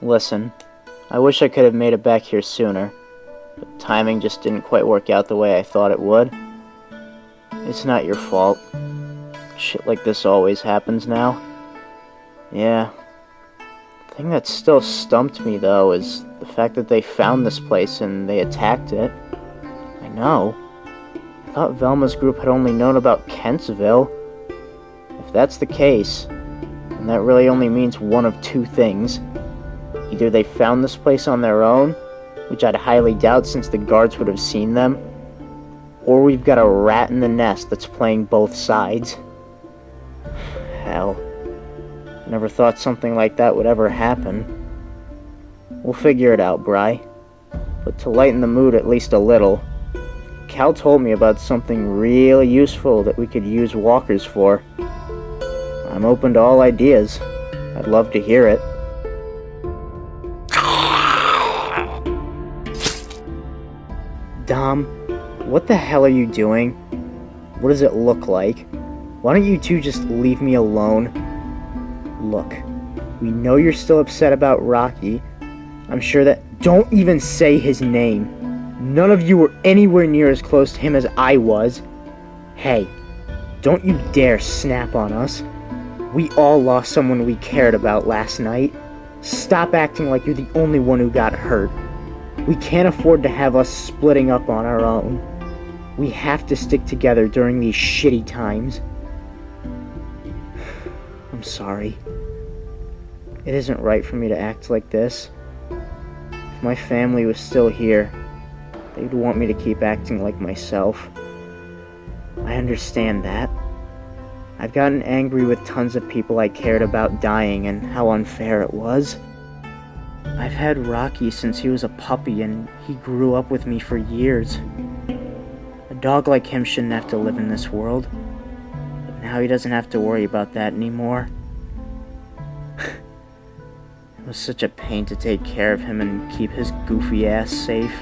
Listen, I wish I could have made it back here sooner, but timing just didn't quite work out the way I thought it would. It's not your fault. Shit like this always happens now. Yeah. The thing that still stumped me, though, is the fact that they found this place and they attacked it. I know. I thought Velma's group had only known about Kentsville. If that's the case, then that really only means one of two things. Either they found this place on their own, which I'd highly doubt since the guards would have seen them, or we've got a rat in the nest that's playing both sides. Hell. Never thought something like that would ever happen. We'll figure it out, Bri. But to lighten the mood at least a little, Cal told me about something really useful that we could use walkers for. I'm open to all ideas. I'd love to hear it. Dom, what the hell are you doing? What does it look like? Why don't you two just leave me alone? Look, we know you're still upset about Rocky. I'm sure that... Don't even say his name. None of you were anywhere near as close to him as I was. Hey, don't you dare snap on us. We all lost someone we cared about last night. Stop acting like you're the only one who got hurt. We can't afford to have us splitting up on our own. We have to stick together during these shitty times. I'm sorry. It isn't right for me to act like this. If my family was still here, they'd want me to keep acting like myself. I understand that. I've gotten angry with tons of people I cared about dying and how unfair it was. I've had Rocky since he was a puppy and he grew up with me for years. A dog like him shouldn't have to live in this world. But now he doesn't have to worry about that anymore. It was such a pain to take care of him and keep his goofy ass safe.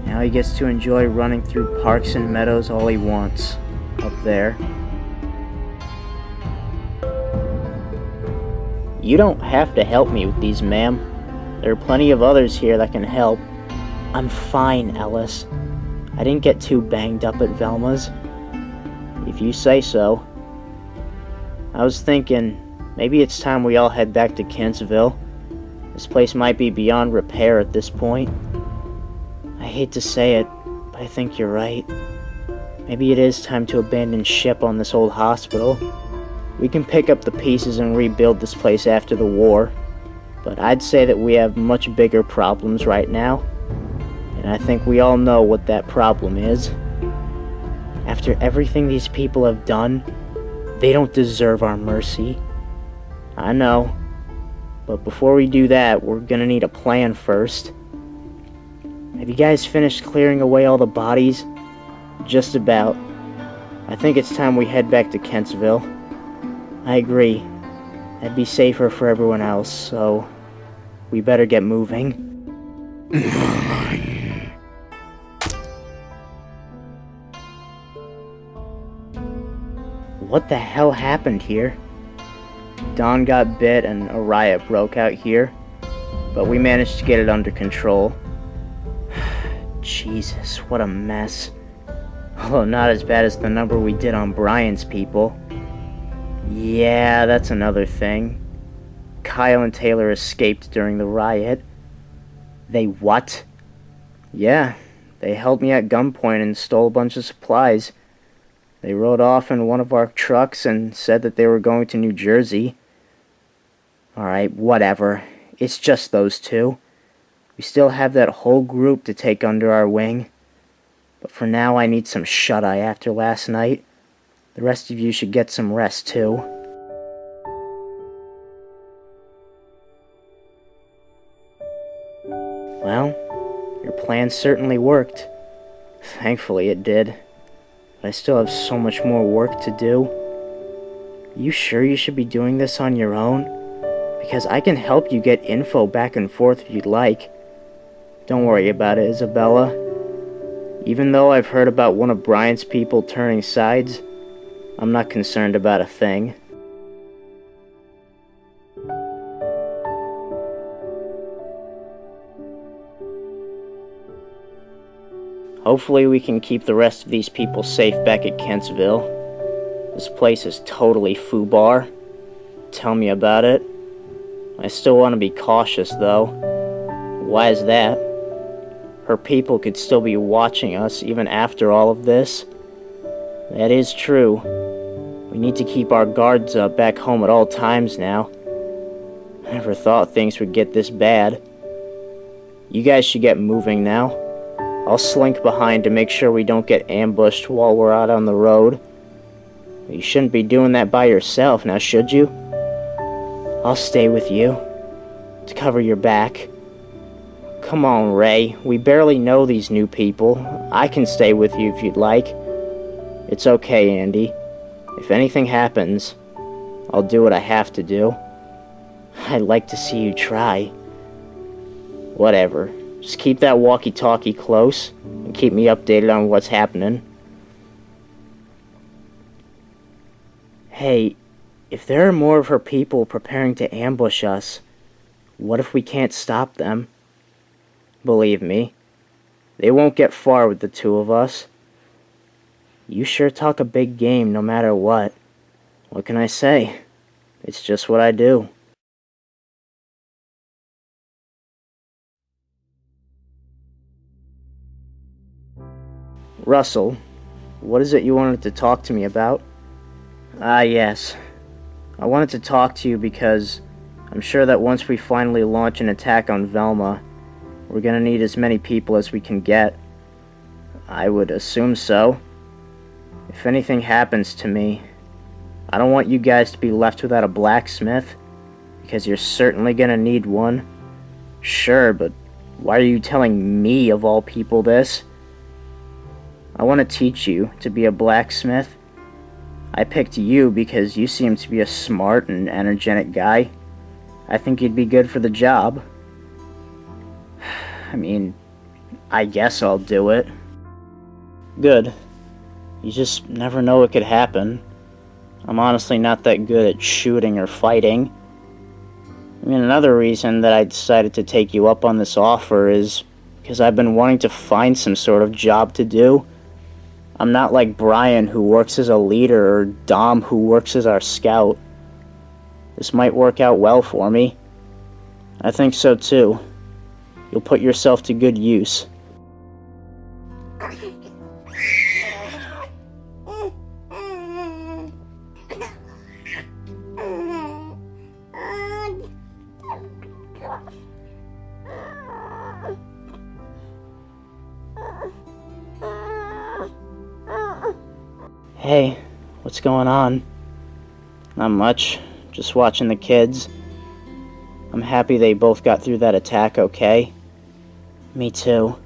Now he gets to enjoy running through parks and meadows all he wants, up there. You don't have to help me with these, ma'am. There are plenty of others here that can help. I'm fine, Ellis. I didn't get too banged up at Velma's. If you say so. I was thinking, maybe it's time we all head back to Kentsville. This place might be beyond repair at this point. I hate to say it, but I think you're right. Maybe it is time to abandon ship on this old hospital. We can pick up the pieces and rebuild this place after the war, but I'd say that we have much bigger problems right now, and I think we all know what that problem is. After everything these people have done, they don't deserve our mercy. I know, but before we do that, we're gonna need a plan first. Have you guys finished clearing away all the bodies? Just about. I think it's time we head back to Kentsville. I agree. That'd be safer for everyone else, so we better get moving. What the hell happened here? Don got bit and a riot broke out here, but we managed to get it under control. Jesus, what a mess. Although not as bad as the number we did on Brian's people. Yeah, that's another thing. Kyle and Taylor escaped during the riot. They what? Yeah, they held me at gunpoint and stole a bunch of supplies. They rode off in one of our trucks and said that they were going to New Jersey. Alright, whatever. It's just those two. We still have that whole group to take under our wing. But for now, I need some shut-eye after last night. The rest of you should get some rest, too. Well, your plan certainly worked. Thankfully it did. But I still have so much more work to do. You sure you should be doing this on your own? Because I can help you get info back and forth if you'd like. Don't worry about it, Isabella. Even though I've heard about one of Brian's people turning sides, I'm not concerned about a thing. Hopefully we can keep the rest of these people safe back at Kentsville. This place is totally foobar. Tell me about it. I still want to be cautious, though. Why is that? Her people could still be watching us even after all of this. That is true. We need to keep our guards up back home at all times now. I never thought things would get this bad. You guys should get moving now. I'll slink behind to make sure we don't get ambushed while we're out on the road. You shouldn't be doing that by yourself, now should you? I'll stay with you, to cover your back. Come on, Ray, we barely know these new people. I can stay with you if you'd like. It's okay, Andy. If anything happens, I'll do what I have to do. I'd like to see you try. Whatever. Just keep that walkie-talkie close and keep me updated on what's happening. Hey, if there are more of her people preparing to ambush us, what if we can't stop them? Believe me, they won't get far with the two of us. You sure talk a big game no matter what. What can I say? It's just what I do. Russell, what is it you wanted to talk to me about? Ah, yes. I wanted to talk to you because I'm sure that once we finally launch an attack on Velma, we're gonna need as many people as we can get. I would assume so. If anything happens to me, I don't want you guys to be left without a blacksmith, because you're certainly gonna need one. Sure, but why are you telling me, of all people, this? I want to teach you to be a blacksmith. I picked you because you seem to be a smart and energetic guy. I think you'd be good for the job. I mean, I guess I'll do it. Good. You just never know what could happen. I'm honestly not that good at shooting or fighting. I mean, another reason that I decided to take you up on this offer is because I've been wanting to find some sort of job to do. I'm not like Brian, who works as a leader, or Dom, who works as our scout. This might work out well for me. I think so too. You'll put yourself to good use. Hey, what's going on? Not much, just watching the kids. I'm happy they both got through that attack okay. Me too.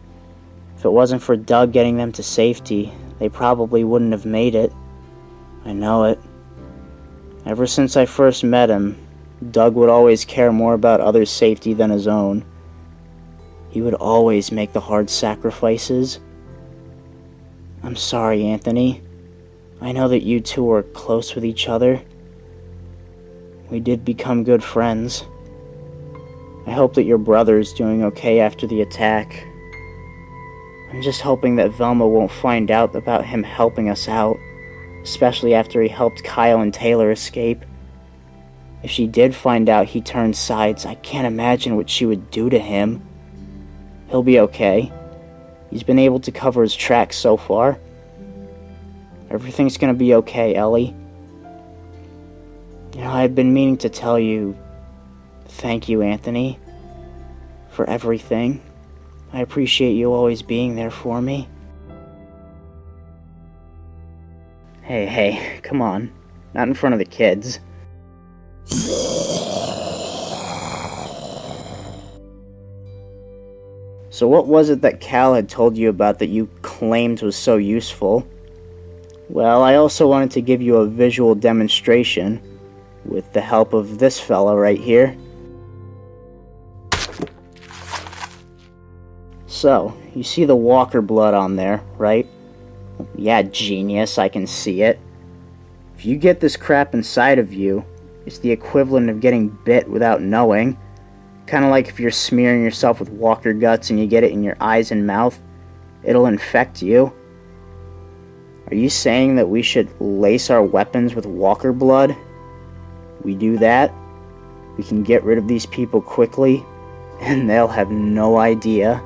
If it wasn't for Doug getting them to safety, they probably wouldn't have made it. I know it. Ever since I first met him, Doug would always care more about others' safety than his own. He would always make the hard sacrifices. I'm sorry, Anthony. I know that you two were close with each other. We did become good friends. I hope that your brother is doing okay after the attack. I'm just hoping that Velma won't find out about him helping us out, especially after he helped Kyle and Taylor escape. If she did find out he turned sides, I can't imagine what she would do to him. He'll be okay. He's been able to cover his tracks so far. Everything's gonna be okay, Ellie. You know, I've been meaning to tell you, thank you, Anthony, for everything. I appreciate you always being there for me. Hey, come on. Not in front of the kids. So what was it that Cal had told you about that you claimed was so useful? Well, I also wanted to give you a visual demonstration with the help of this fella right here. So, you see the walker blood on there, right? Yeah, genius, I can see it. If you get this crap inside of you, it's the equivalent of getting bit without knowing. Kind of like if you're smearing yourself with walker guts and you get it in your eyes and mouth, it'll infect you. Are you saying that we should lace our weapons with walker blood? We do that, we can get rid of these people quickly, and they'll have no idea.